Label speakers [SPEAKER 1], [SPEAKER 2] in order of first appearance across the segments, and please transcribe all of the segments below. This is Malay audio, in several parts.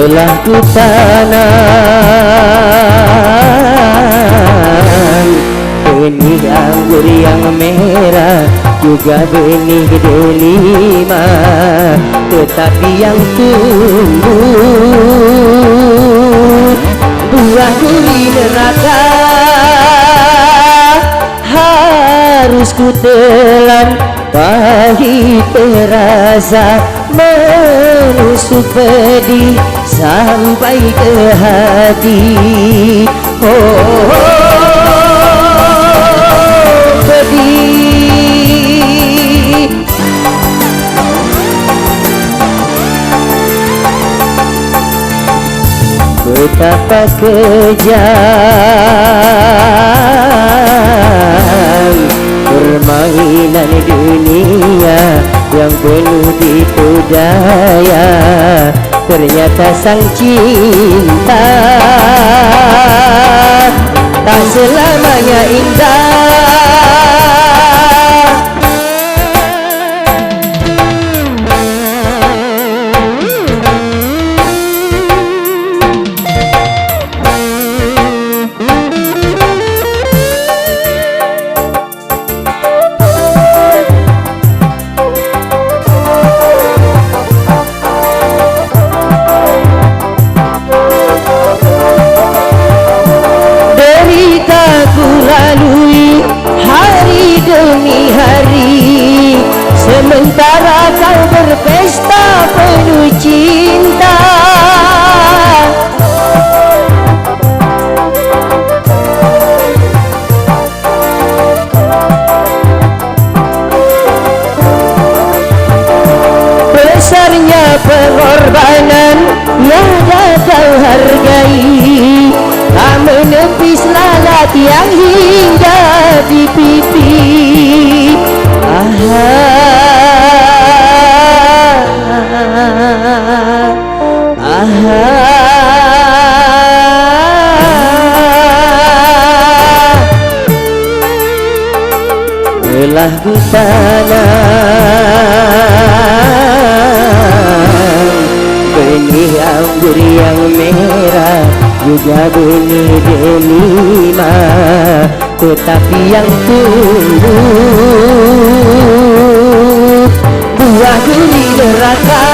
[SPEAKER 1] telah ku tanam benih anggur yang merah, juga benih delima, tetapi yang tumbuh buah duri neraka. Harus ku telan, pahit terasa, menusuk pedih sampai ke hati. Oh, pedih. Betapa kejam permainan dunia yang penuh tipu daya. Ternyata sang cinta tak selamanya indah. Sementara kau berpesta penuh cinta, besarnya pengorbanan yang kau hargai, tak menepis lalat yang hingga di pipi. Telah ku tanam benih anggur yang merah, juga benih delima, tetapi yang tumbuh buah duri neraka.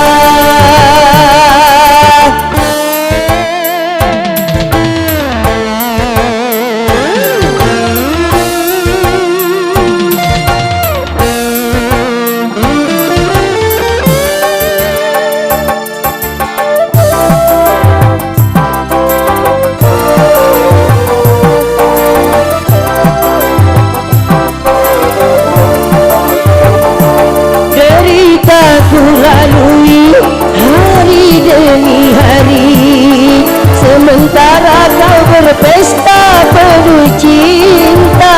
[SPEAKER 1] Ku lalui hari demi hari, sementara kau berpesta penuh cinta.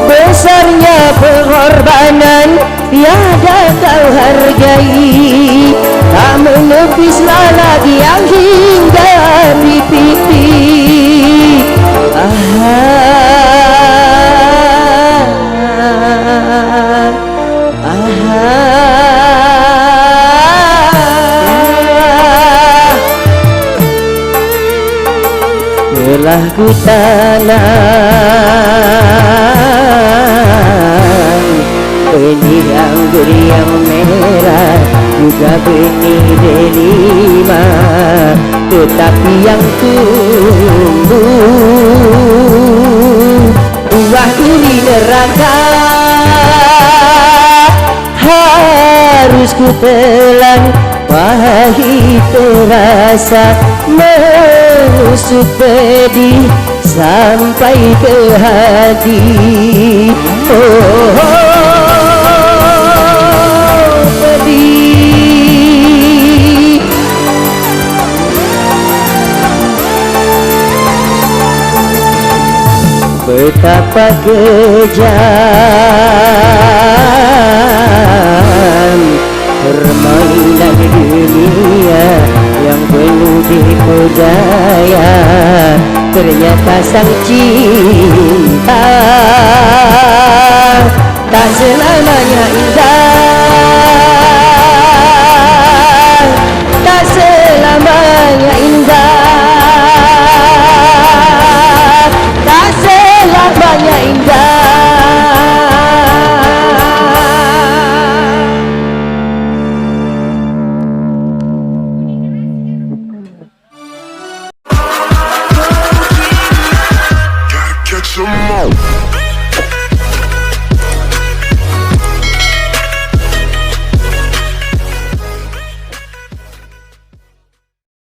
[SPEAKER 1] Besarnya pengorbanan tiada kau hargai, tak menepis lalat yang hingga di pipi. Telah ku tanam benih anggur yang merah, juga benih delima, tetapi yang tumbuh buah duri neraka. Harus ku telan, pahit terasa, menusuk pedih sampai ke hati. Oh, pedih. Betapa kejam permainan dunia yang penuh tipu daya. Ternyata sang cinta